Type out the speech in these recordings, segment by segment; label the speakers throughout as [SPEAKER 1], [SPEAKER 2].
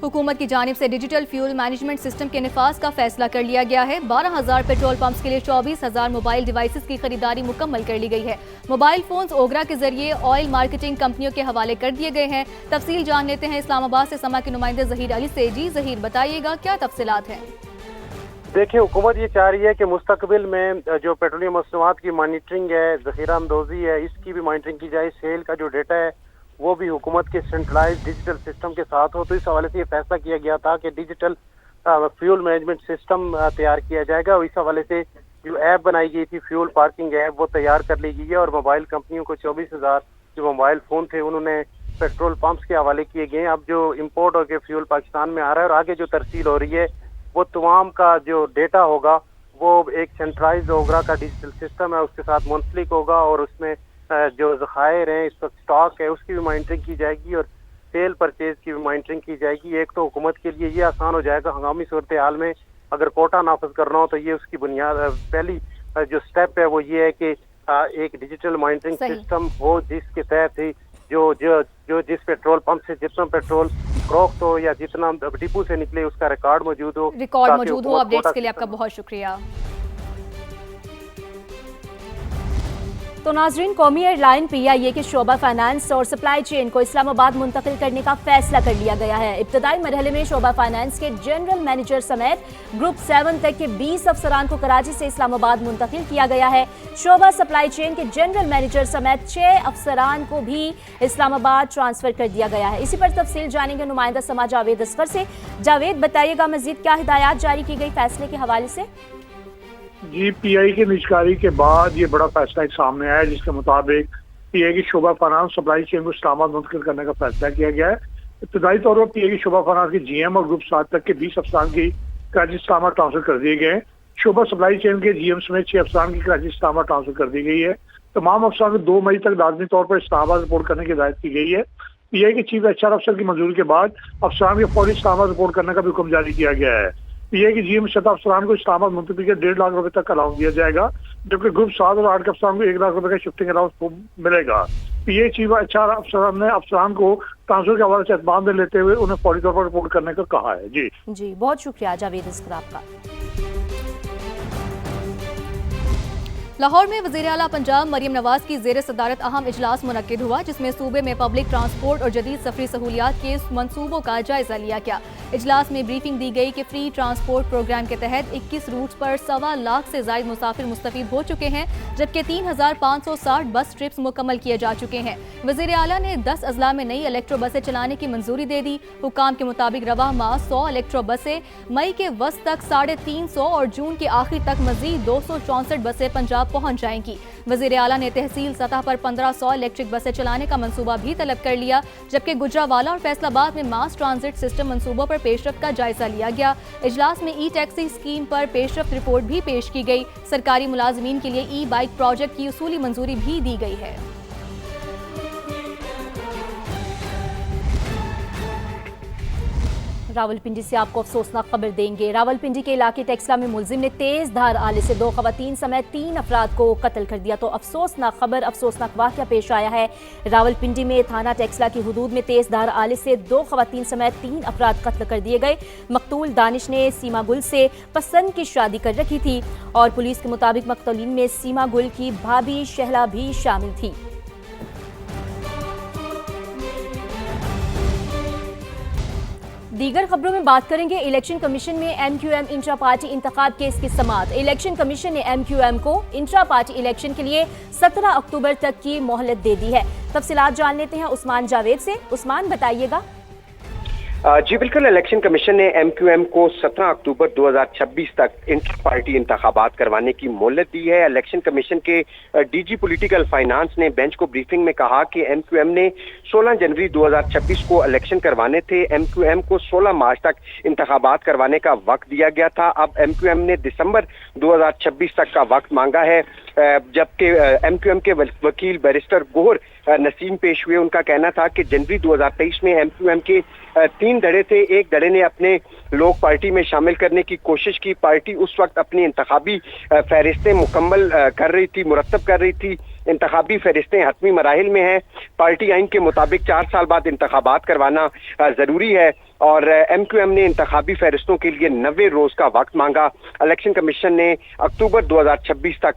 [SPEAKER 1] हुकूमत की जानिब से डिजिटल फ्यूल मैनेजमेंट सिस्टम के निफाज का फैसला कर लिया गया है। 12,000 पेट्रोल पंप्स के लिए 24,000 मोबाइल डिवाइसेस की खरीदारी मुकम्मल कर ली गई है। मोबाइल फोन्स ओगरा के जरिए ऑयल मार्केटिंग कंपनियों के हवाले कर दिए गए हैं। तफसील जान लेते हैं इस्लामाबाद से समा के नुमाइंदे जहीर अली से। जी जहीर, बताइएगा क्या तफसीलात हैं?
[SPEAKER 2] देखिए, हुकूमत ये चाह रही है कि मुस्तकबिल में जो पेट्रोलियम मसनूआत की मॉनिटरिंग है, ज़ख़ीरा अंदोज़ी है, इसकी भी मॉनिटरिंग की जाए। सेल का जो डेटा है वो भी हुकूमत के सेंट्रलाइज डिजिटल सिस्टम के साथ हो। तो इस हवाले से ये फैसला किया गया था कि डिजिटल फ्यूल मैनेजमेंट सिस्टम तैयार किया जाएगा। और इस हवाले से जो ऐप बनाई गई थी, फ्यूल पार्किंग ऐप, वो तैयार कर ली गई है। और मोबाइल कंपनियों को 24,000 जो मोबाइल फ़ोन थे उन्होंने पेट्रोल पंप्स के हवाले किए गए हैं। अब जो इम्पोर्ट होकर फ्यूल पाकिस्तान में आ रहा है और आगे जो तरसील हो रही है, वो तमाम का जो डेटा होगा वो एक सेंट्रलाइज ओगरा का डिजिटल सिस्टम है, उसके साथ मुंसलिक होगा। और उसमें जो ज़खायर हैं, इस वक्त स्टॉक है, उसकी भी मॉनिटरिंग की जाएगी और सेल परचेज की भी मॉनिटरिंग की जाएगी। एक तो हुकूमत के लिए ये आसान हो जाएगा, हंगामी सूरत हाल में अगर कोटा नाफज करना हो तो ये उसकी बुनियाद पहली जो स्टेप है वो ये है कि एक डिजिटल मॉनिटरिंग सिस्टम हो जिसके तहत ही जो जिस पेट्रोल पंप से जितना पेट्रोल फरोख्त हो या जितना डिपो से निकले उसका रिकॉर्ड मौजूद हो।
[SPEAKER 1] अपडेट्स के लिए आपका बहुत शुक्रिया। तो नाजरीन, कौमी एयरलाइन PIA के शोबा फाइनेंस और सप्लाई चेन को इस्लामाबाद मुंतकिल करने का फैसला कर लिया गया है। इब्तदाई मरहले में शोबा फाइनेंस के जनरल मैनेजर समेत ग्रुप 7 तक के 20 अफसरान को कराची से इस्लामाबाद मुंतकिल किया गया है। शोबा सप्लाई चेन के जनरल मैनेजर समेत 6 अफसरान को भी इस्लामाबाद ट्रांसफर कर दिया गया है। इसी पर तफसील जानेंगे नुमाइंदा समा जावेद असगर से। जावेद, बताइएगा मजीद क्या हिदायत जारी की गई फैसले के हवाले से?
[SPEAKER 3] जी, PI की निजकारी के बाद ये बड़ा फैसला एक सामने आया जिसके मुताबिक PI की शोबा फाइनेंस सप्लाई चेन को इस्लामाबाद मुंतकिल करने का फैसला किया गया है। इब्तदाई तौर पर PI की शोबा फाइनेंस के GM और ग्रुप 7 तक के 20 अफसरान की कराची इस्लामाबाद ट्रांसफर कर दिए गए हैं। शोबा सप्लाई चेन के GM समेत 6 अफसरान की कराची इस्लामाबाद ट्रांसफर कर दी गई है। तमाम अफसरान को 2 मई तक लाजमी तौर पर इस्लामाबाद रिपोर्ट करने की हिदायत की गई है। PI के चीफ HR अफसर की मंजूरी के बाद अफसरान के फौरी इस्लामाबाद रिपोर्ट करने का भी हुक्म जारी किया गया है। PI की GM सतह अफसरान को इस्लामाबाद मुंतकिल के 1.5 लाख रुपए तक का अलाउंस दिया जाएगा, जबकि ग्रुप 7 और 8 के अफसरान को 1 लाख रुपए का शिफ्टिंग अलाउंस मिलेगा। PI चीफ HR अफसरान ने अफसरान को ट्रांसफर के हवाले से एतमाद में लेते हुए उन्हें फौरी तौर पर रिपोर्ट करने को कहा है। जी,
[SPEAKER 1] बहुत शुक्रिया जावेद असगर आपका। लाहौर में वज़ीर आला पंजाब मरियम नवाज की ज़ेर सदारत अहम इजलास मुनक्किद हुआ, जिसमें सूबे में पब्लिक ट्रांसपोर्ट और जदीद सफरी सहूलियात के मंसूबों का जायजा लिया गया। इजलास में ब्रीफिंग दी गई कि फ्री ट्रांसपोर्ट प्रोग्राम के तहत 21 रूट्स पर 1.25 लाख से ज़ायद मुसाफिर मुस्तफ़ीद हो चुके हैं, जबकि 3,560 बस ट्रिप्स मुकम्मल किए जा चुके हैं। वज़ीर आला ने 10 अजला में नई इलेक्ट्रो बसें चलाने की मंजूरी दे दी। हुकाम के मुताबिक रवाह माह 100 इलेक्ट्रो बसें, मई के वस्त तक 350 और जून के आखिर तक मजीद 264 बसें पंजाब पहुंच जाएंगी। वज़ीर आला ने तहसील सतह पर 1500 इलेक्ट्रिक बसें चलाने का मंसूबा भी तलब कर लिया, जबकि गुजरावाला और फैसलाबाद में मास ट्रांजिट सिस्टम मंसूबों पर पेशरफ्त का जायजा लिया गया। इजलास में ई-टैक्सी स्कीम पर पेशरफ्त रिपोर्ट भी पेश की गई। सरकारी मुलाजमीन के लिए ई-बाइक प्रोजेक्ट की उसूली मंजूरी भी दी गई है। रावलपिंडी से आपको अफसोसनाक खबर देंगे। रावलपिंडी के इलाके टेक्सला में मुलजिम ने तेज धार आले से 2 खवातीन समेत 3 अफराद को कत्ल कर दिया। तो अफसोसनाक खबर, अफसोसनाक वाक़या पेश आया है। रावलपिंडी में थाना टेक्सला की हुदूद में तेज धार आले से 2 खवातीन समेत 3 अफराद कत्ल कर दिए गए। मकतूल दानिश ने सीमा गुल से पसंद की शादी कर रखी थी और पुलिस के मुताबिक मकतूलिन में सीमा गुल की भाभी शहला भी शामिल थी। दीगर खबरों में बात करेंगे। इलेक्शन कमीशन में MQM इंट्रा पार्टी इंतखाब केस की समाअत। इलेक्शन कमीशन ने MQM को इंट्रा पार्टी इलेक्शन के लिए 17 अक्टूबर तक की मोहलत दे दी है। तफसीलात जान लेते हैं उस्मान जावेद से। उस्मान, बताइएगा।
[SPEAKER 4] जी बिल्कुल, इलेक्शन कमीशन ने MQM को 17 अक्टूबर 2026 तक इंटर पार्टी इंतखाबात करवाने की मोहलत दी है। इलेक्शन कमीशन के DG पॉलिटिकल फाइनेंस ने बेंच को ब्रीफिंग में कहा कि MQM ने 16 जनवरी 2026 को इलेक्शन करवाने थे। MQM को 16 मार्च तक इंतखाबात करवाने का वक्त दिया गया था। अब MQM ने दिसंबर 2026 तक का वक्त मांगा है, जबकि MQM के वकील बैरिस्टर गोहर नसीम पेश हुए। उनका कहना था कि जनवरी 2023 में MQM के 3 धड़े थे। एक धड़े ने अपने लोग पार्टी में शामिल करने की कोशिश की। पार्टी उस वक्त अपनी इंतखाबी फहरिस्तें मुकम्मल कर रही थी, मुरतब कर रही थी। इंतखाबी फहरिस्तें हतमी मराहिल में हैं। पार्टी आइन के मुताबिक 4 साल बाद इंतखाबात करवाना ज़रूरी है और एमक्यूएम ने इंतखाबी फहरिस्तों के लिए 90 रोज का वक्त मांगा। इलेक्शन कमीशन ने अक्टूबर 2026 तक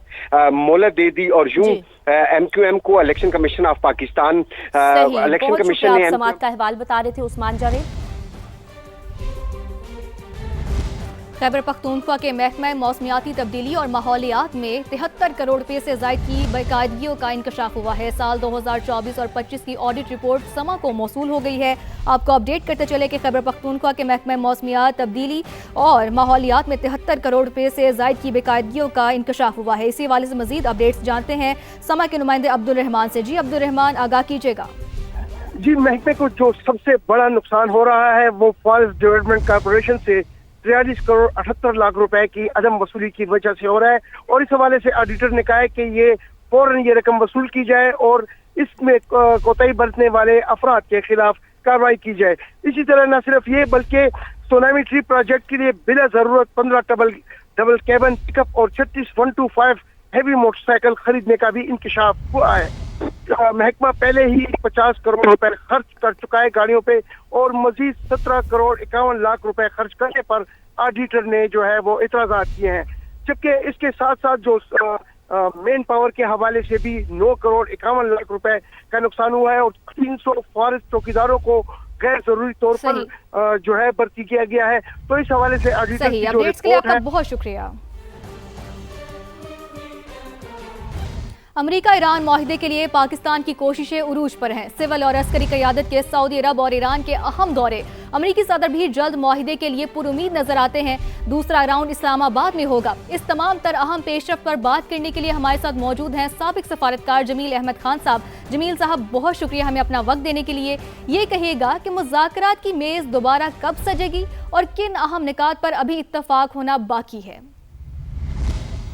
[SPEAKER 4] मोहलत दे दी और यूं एमक्यूएम को election commission of Pakistan
[SPEAKER 5] election commission ने समाअत का अहवाल बता रहे थे उस्मान जावेद।
[SPEAKER 1] खैबर पख्तूनख्वा के महकमा मौसमियाती तब्दीली और माहौलियात में 73 करोड़ रुपए से जायद की बेकायदगियों का इंकशाफ हुआ है। साल 2024 और 25 की ऑडिट रिपोर्ट समा को मौसूल हो गई है। आपको अपडेट करते चले कि खैबर पख्तूनख्वा के महकमा मौसमियात तब्दीली और माहौलियात में 73 करोड़ रुपए से जायद की बेकायदगियों का इंकशाफ हुआ है। इसी हवाले से मजीद अपडेट्स जानते हैं समा के नुमाइंदे अब्दुल रहमान से। जी अब्दुल रहमान, आगाह कीजिएगा।
[SPEAKER 6] जी, महकमे को जो सबसे बड़ा नुकसान हो रहा है वो फॉरेस्ट डेवलपमेंट कॉर्पोरेशन से 43 करोड़ 78 लाख रुपए की अदम वसूली की वजह से हो रहा है और इस हवाले से ऑडिटर ने कहा है कि ये फौरन ये रकम वसूल की जाए और इसमें कोताही बरतने वाले अफराद के खिलाफ कार्रवाई की जाए। इसी तरह न सिर्फ ये बल्कि सोनामी ट्री प्रोजेक्ट के लिए बिला जरूरत 15 डबल कैबन पिकअप और 36 125 हैवी मोटरसाइकिल खरीदने का भी इंकशाफ हुआ है। महकमा पहले ही 50 करोड़ रुपए खर्च कर चुका है गाड़ियों पे और मजीद 17 करोड़ 51 लाख रुपए खर्च करने पर ऑडिटर ने जो है वो इतराजात किए हैं। जबकि इसके साथ साथ जो मेन पावर के हवाले से भी 9 करोड़ 51 लाख रुपए का नुकसान हुआ है और 300 फॉरेस्ट चौकीदारों को गैर जरूरी तौर पर जो है भर्ती किया गया है। तो इस हवाले से ऑडिटर की जो रिपोर्ट है,
[SPEAKER 1] बहुत शुक्रिया। अमेरिका ईरान माहिदे के लिए पाकिस्तान की कोशिशें उरूज पर हैं। सिविल और अस्करी क़यादत के सऊदी अरब और ईरान के अहम दौरे अमेरिकी सदर भी जल्द माहिदे के लिए पुरुमीद नजर आते हैं। दूसरा राउंड इस्लामाबाद में होगा। इस तमाम तर अहम पेशरफ पर बात करने के लिए हमारे साथ मौजूद हैं साबिक सफारतकार जमील अहमद खान साहब। जमील साहब, बहुत शुक्रिया हमें अपना वक्त देने के लिए। ये कहिएगा कि मुज़ाकरात की मेज़ दोबारा कब सजेगी और किन अहम निकात पर अभी इत्तफाक होना बाकी है?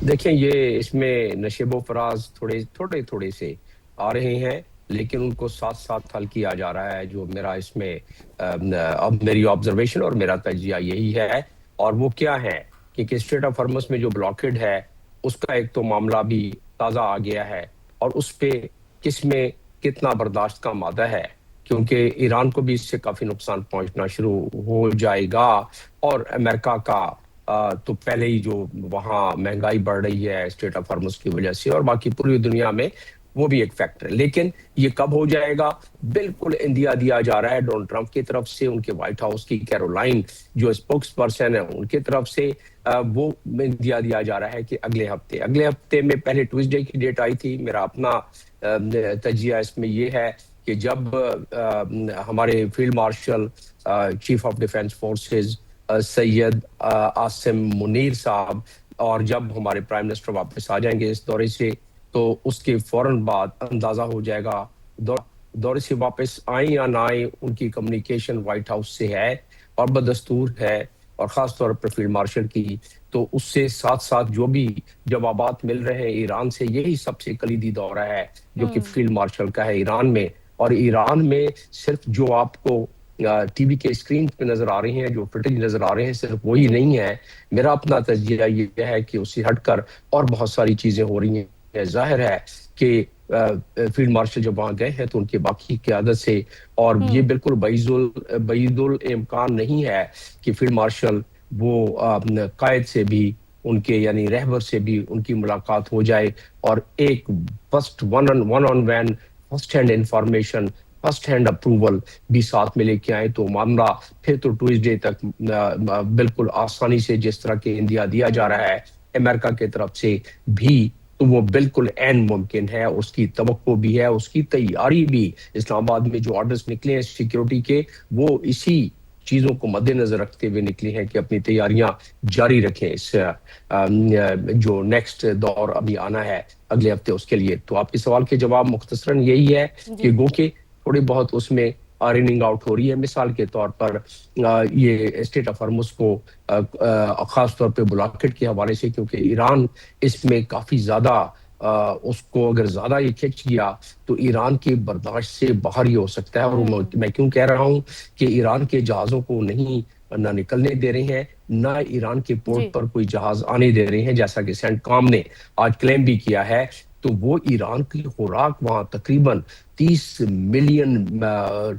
[SPEAKER 7] देखें, ये इसमें नशेबो फराज थोड़े से आ रहे हैं, लेकिन उनको साथ साथ हल किया जा रहा है। जो मेरा इसमें अब मेरी ऑब्जर्वेशन और मेरा तजिया यही है, और वो क्या है कि स्ट्रेट ऑफ हॉर्मुज़ में जो ब्लॉकेड है उसका एक तो मामला भी ताज़ा आ गया है और उस पे किसमें कितना बर्दाश्त का मादा है, क्योंकि ईरान को भी इससे काफ़ी नुकसान पहुंचना शुरू हो जाएगा। और अमेरिका का तो पहले ही जो वहाँ महंगाई बढ़ रही है स्टेट ऑफ हॉर्मुज़ की वजह से, और बाकी पूरी दुनिया में वो भी एक फैक्टर है। लेकिन ये कब हो जाएगा, बिल्कुल इंदिया दिया जा रहा है डोनाल्ड ट्रंप की तरफ से, उनके व्हाइट हाउस की कैरोलाइन जो स्पोक्स पर्सन है उनके तरफ से वो इंदिया दिया जा रहा है कि अगले हफ्ते में पहले ट्यूसडे की डेट आई थी। मेरा अपना तजिया इसमें ये है कि जब हमारे field marshal chief of defence forces Syed Asim Munir साहब और जब हमारे प्राइम मिनिस्टर वापस आ जाएंगे इस दौरे से, तो उसके फौरन बाद अंदाजा हो जाएगा दौरे से वापस आए या ना आए, उनकी कम्युनिकेशन व्हाइट हाउस से है और बदस्तूर है, और ख़ास तौर पर फील्ड मार्शल की। तो उससे साथ साथ जो भी जवाबात मिल रहे हैं ईरान से, यही सबसे कलीदी दौरा है जो कि फील्ड मार्शल का है ईरान में। और ईरान में सिर्फ जो आपको टीवी के स्क्रीन पे नजर आ रहे हैं, जो फुटेज नजर आ रहे हैं, सिर्फ वही नहीं है। मेरा अपना तजिया ये है कि उससे हटकर और बहुत सारी चीजें हो रही हैं। जाहिर है कि फील्ड मार्शल जब वहां गए हैं तो उनके बाकी क़यादत से, और ये बिल्कुल बईदुल इम्कान नहीं है कि फील्ड मार्शल वो कायद से भी उनके यानी रहबर से भी उनकी मुलाकात हो जाए और एक first one on one first hand information, first hand approval भी साथ में लेके आए, तो मामला फिर तो ट्यूसडे तक बिल्कुल आसानी से, जिस तरह के इंदिया दिया जा रहा है अमेरिका की तरफ से भी, तो वो बिल्कुल ऐन मुमकिन है। उसकी तवक्को भी है, उसकी तैयारी भी। इस्लामाबाद में जो ऑर्डर्स निकले हैं सिक्योरिटी के, वो इसी चीजों को मद्देनजर रखते हुए निकले हैं कि अपनी तैयारियां जारी रखें इस जो नेक्स्ट दौर अभी आना है अगले हफ्ते उसके लिए। तो आपके सवाल के जवाब मुख्तसरन यही है कि गो के थोड़ी बहुत उसमें रनिंग आउट हो रही है। मिसाल के तौर पर ये स्टेट ऑफ हॉर्मुज़ को खास तौर पे ब्लॉकेट के हवाले से, क्योंकि ईरान इसमें काफी ज्यादा उसको अगर ज्यादा ये खिंच गया तो ईरान की बर्दाश्त से बाहर ही हो सकता है। और मैं क्यों कह रहा हूँ कि ईरान के जहाजों को नहीं ना निकलने दे रहे हैं, ना ईरान के पोर्ट पर कोई जहाज आने दे रहे हैं, जैसा कि सेंटकॉम ने आज क्लेम भी किया है। तो वो ईरान की खुराक वहां तकरीबन 30 मिलियन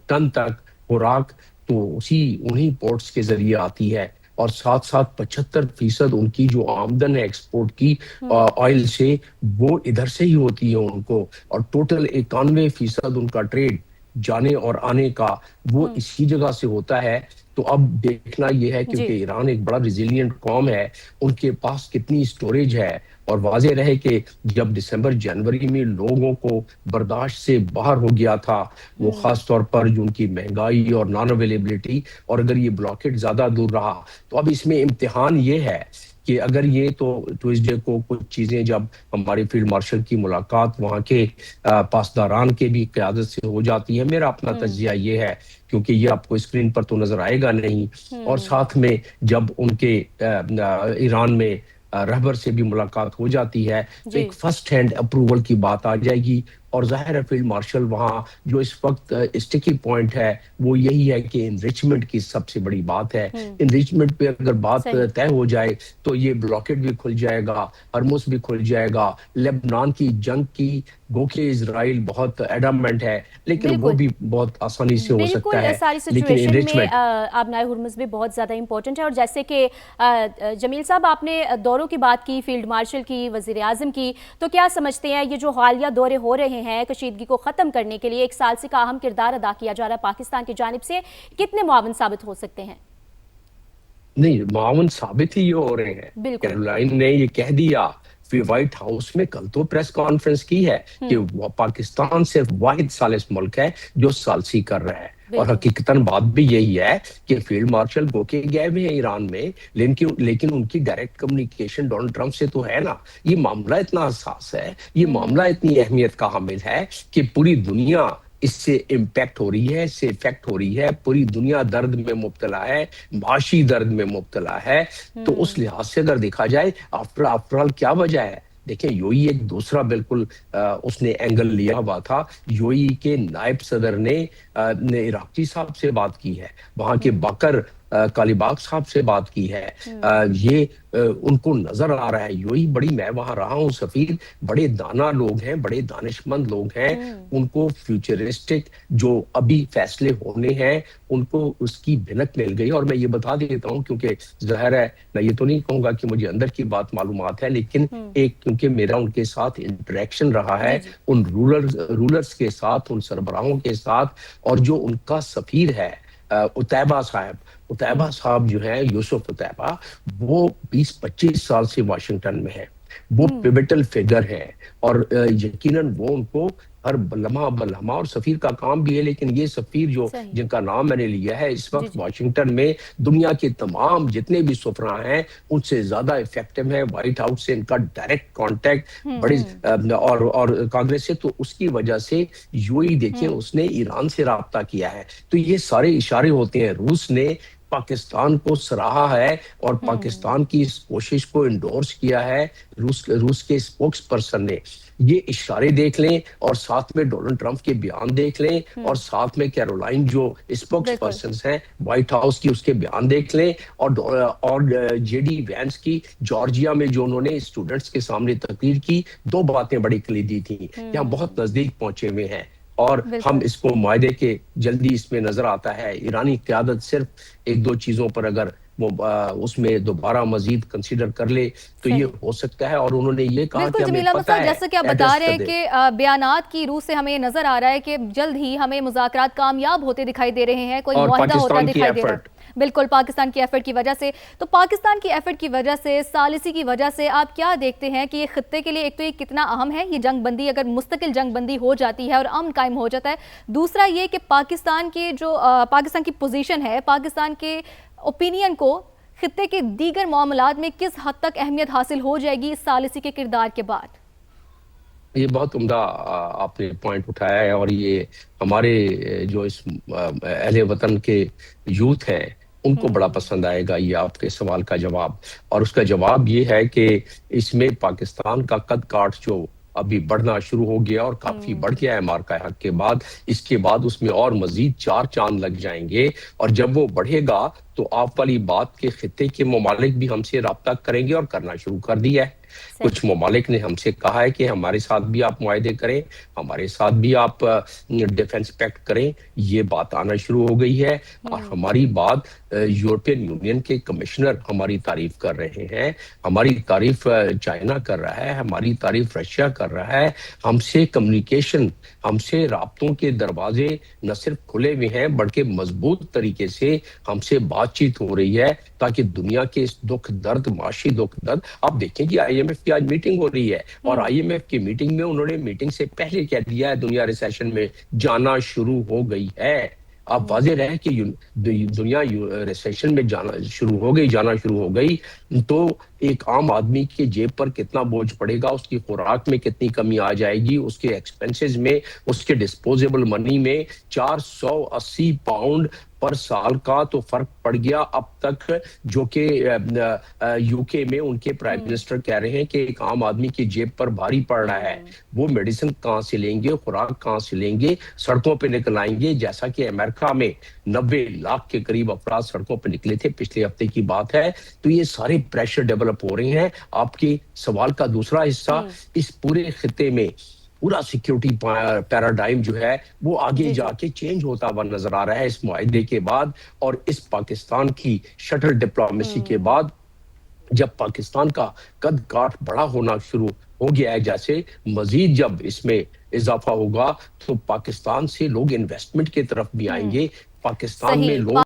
[SPEAKER 7] टन तक खुराक तो उन्हीं पोर्ट्स के जरिए आती है, और साथ साथ 75% उनकी जो आमदन है एक्सपोर्ट की ऑयल से, वो इधर से ही होती है उनको, और टोटल 91% उनका ट्रेड जाने और आने का वो इसी जगह से होता है। तो अब देखना यह है, क्योंकि ईरान एक बड़ा रिजिलियंट कौम है, उनके पास कितनी स्टोरेज है। और वाज़ेह रहे कि जब दिसंबर जनवरी में लोगों को बर्दाश्त से बाहर हो गया था, वो खास तौर पर जो उनकी महंगाई और नॉन अवेलेबिलिटी, और अगर ये ब्लॉकेट ज्यादा दूर रहा, तो अब इसमें इम्तिहान ये है कि अगर ये तो ट्यूसडे को कुछ चीजें, जब हमारे फील्ड मार्शल की मुलाकात वहाँ के पासदारान के भी क़यादत से हो जाती है, मेरा अपना तज्जिया ये है, क्योंकि ये आपको स्क्रीन पर तो नजर आएगा नहीं, और साथ में जब उनके ईरान में रहबर से भी मुलाकात हो जाती है, तो एक फर्स्ट हैंड अप्रूवल की बात आ जाएगी। और जाहिर है फील्ड मार्शल वहाँ जो इस वक्त स्टिकी पॉइंट है वो यही है कि इनरिचमेंट की सबसे बड़ी बात है। इनरिचमेंट पे अगर बात तय हो जाए तो ये ब्लॉकेट भी खुल जाएगा, हरमुस भी खुल जाएगा। लेबनान की जंग की गोके इजराइल बहुत एडममेंट है, लेकिन वो भी बहुत आसानी से हो सकता है।
[SPEAKER 5] सारी सिचुएशन में आबनाए हुर्मुज़ भी बहुत ज्यादा इंपॉर्टेंट है। और जैसे कि जमील साहब, आपने दौरों की बात की, फील्ड मार्शल की, वजीर आजम की, तो क्या समझते हैं ये जो हालिया दौरे हो रहे हैं कशीदगी को खत्म करने के लिए, एक साल से का अहम किरदार अदा किया जा रहा है पाकिस्तान की जानिब से, कितने मुआवन साबित हो सकते हैं?
[SPEAKER 7] नहीं, मुआवन साबित ही हो रहे हैं। कैरोलाइन ने ये कह दिया व्हाइट हाउस में, कल तो प्रेस कॉन्फ्रेंस की है कि पाकिस्तान सिर्फ वाहिद सालिस मुल्क है जो सालसी कर रहा है। और हकीकतन बात भी यही है कि फील्ड मार्शल गोके गए हुए हैं ईरान में, लेकिन उनकी डायरेक्ट कम्युनिकेशन डोनाल्ड ट्रंप से तो है ना। ये मामला इतना हसास है, ये मामला इतनी अहमियत का हामिल है कि पूरी दुनिया इससे इम्पैक्ट हो रही है, इससे इफेक्ट हो रही है। पूरी दुनिया दर्द में मुब्तला है, माशी दर्द में मुब्तला है। तो उस लिहाज से अगर देखा जाए, आफ्टर ऑल क्या वजह है? देखिए, यूएई एक दूसरा बिल्कुल उसने एंगल लिया हुआ था। यूएई के नायब सदर ने इराकी साहब से बात की है, वहां के बाकर कालीबाग साहब से बात की है। ये उनको नजर आ रहा है, यूएई बड़ी, मैं वहां रहा हूँ सफीर, बड़े दाना लोग हैं, बड़े दानिशमंद लोग हैं। उनको फ्यूचरिस्टिक जो अभी फैसले होने हैं उनको उसकी भिनक मिल गई। और मैं ये बता देता हूँ, क्योंकि जाहिर है मैं ये तो नहीं कहूंगा कि मुझे अंदर की बात मालूमात है, लेकिन एक क्योंकि मेरा उनके साथ इंटरेक्शन रहा है, उन रूलर्स के साथ, उन सरबराहों के साथ, और जो उनका सफीर है उतैबा साहब जो है, यूसुफ उतैबा, वो 20-25 साल से वाशिंगटन में है। वो पिवटल फिगर है, और यकीनन वो उनको हर लम्हा, और सफीर का काम भी है, लेकिन ये सफीर जो जिनका नाम मैंने लिया है इस वक्त वाशिंगटन में, दुनिया के तमाम जितने भी सुफरा हैं उनसे ज्यादा इफेक्टिव है। व्हाइट हाउस से इनका डायरेक्ट कांटेक्ट बड़ी और कांग्रेस से, तो उसकी वजह से यूएई देखिए उसने ईरान से राब्ता किया है। तो ये सारे इशारे होते हैं। रूस ने पाकिस्तान को सराहा है और पाकिस्तान की इस कोशिश को इंडोर्स किया है। रूस के स्पोक्स पर्सन ने। ये इशारे देख लें, और साथ में डोनाल्ड ट्रंप के बयान देख लें, और साथ में कैरोलाइन जो स्पोक्स पर्सन है व्हाइट हाउस की, उसके बयान देख लें, और जेडी वैंस की जॉर्जिया में जो उन्होंने स्टूडेंट्स के सामने तकरीर की, 2 बातें बड़ी कलीदी थी, यहाँ बहुत नजदीक पहुंचे हुए हैं। और हम इसको मुआहदे के जल्दी इसमें नजर आता है। ईरानी क़यादत सिर्फ 1-2 चीजों पर अगर वो उसमें दोबारा मजीद कंसीडर कर ले तो ये हो सकता है। और उन्होंने ये कहा कि हमें पता है,
[SPEAKER 1] जैसे कि आप बता रहे हैं कि बयानात की रूह से हमें नजर आ रहा है कि जल्द ही हमें मुज़ाकरात कामयाब होते दिखाई दे रहे हैं, कोई मुआहदा होता दिखाई दे रहा है। बिल्कुल, पाकिस्तान की एफर्ट की वजह से। तो पाकिस्तान की एफर्ट की वजह से, सालिसी की वजह से आप क्या देखते हैं कि ये खित्ते के लिए एक तो ये कितना अहम है, ये जंग बंदी अगर मुस्तकिल जंग बंदी हो जाती है और अमन कायम हो जाता है। दूसरा ये कि पाकिस्तान के जो पाकिस्तान की पोजीशन है, पाकिस्तान के ओपिनियन को खित्ते के दीगर मामलात में किस हद तक अहमियत हासिल हो जाएगी इस सालिसी के किरदार के बाद?
[SPEAKER 7] ये बहुत उम्दा आपने पॉइंट उठाया है, और ये हमारे जो इस अहले वतन के यूथ हैं उनको बड़ा पसंद आएगा ये आपके सवाल का जवाब। और उसका जवाब ये है कि इसमें पाकिस्तान का कद काठ जो अभी बढ़ना शुरू हो गया और काफी बढ़ गया है मार्का हक के बाद, इसके बाद उसमें और मजीद 4 चांद लग जाएंगे। और जब वो बढ़ेगा तो आप वाली बात के खित्ते के ममालिक भी हमसे राब्ता करेंगे और करना शुरू कर दिया है। कुछ ममालिक ने हमसे कहा है कि हमारे साथ भी आप मुआहदे करें, हमारे साथ भी आप डिफेंस पैक्ट करें। ये बात आना शुरू हो गई है और हमारी बात यूरोपियन यूनियन के कमिश्नर हमारी तारीफ कर रहे हैं, हमारी तारीफ चाइना कर रहा है, हमारी तारीफ रशिया कर रहा है। हमसे कम्युनिकेशन, हमसे राब्तों के दरवाजे न सिर्फ खुले हुए हैं बल्कि मजबूत तरीके से हमसे बातचीत हो रही है, ताकि दुनिया के इस दुख दर्द, माशी दुख दर्द, आप देखें कि आईएमएफ की आज मीटिंग हो रही है और आईएमएफ की मीटिंग में उन्होंने मीटिंग से पहले कह दिया है दुनिया रिसेशन में जाना शुरू हो गई है। अब वाज़ेह रहे कि दुनिया रिसेशन में जाना शुरू हो गई तो एक आम आदमी के जेब पर कितना बोझ पड़ेगा, उसकी खुराक में कितनी कमी आ जाएगी, उसके एक्सपेंसेस में, उसके डिस्पोजेबल मनी में 480 पाउंड पर साल का तो फर्क पड़ गया अब तक, जो कि यूके में उनके प्राइम मिनिस्टर कह रहे हैं कि एक आम आदमी की जेब पर भारी पड़ रहा है। वो मेडिसिन कहाँ से लेंगे, खुराक कहाँ से लेंगे, सड़कों पे निकल आएंगे। जैसा कि अमेरिका में 90 लाख के करीब अफराद सड़कों पे निकले थे, पिछले हफ्ते की बात है। तो ये सारे प्रेशर डेवलप हो रहे हैं। आपके सवाल का दूसरा हिस्सा, इस पूरे खिते में पूरा सिक्योरिटी पैराडाइम जो है वो आगे जाके चेंज होता हुआ नजर आ रहा है इस मुआहदे के बाद और इस पाकिस्तान की शटल डिप्लोमेसी के बाद। जब पाकिस्तान का कद काठ बड़ा होना शुरू हो गया है, जैसे मजीद जब इसमें इजाफा होगा तो पाकिस्तान से लोग इन्वेस्टमेंट की तरफ भी आएंगे। पाकिस्तान में लोग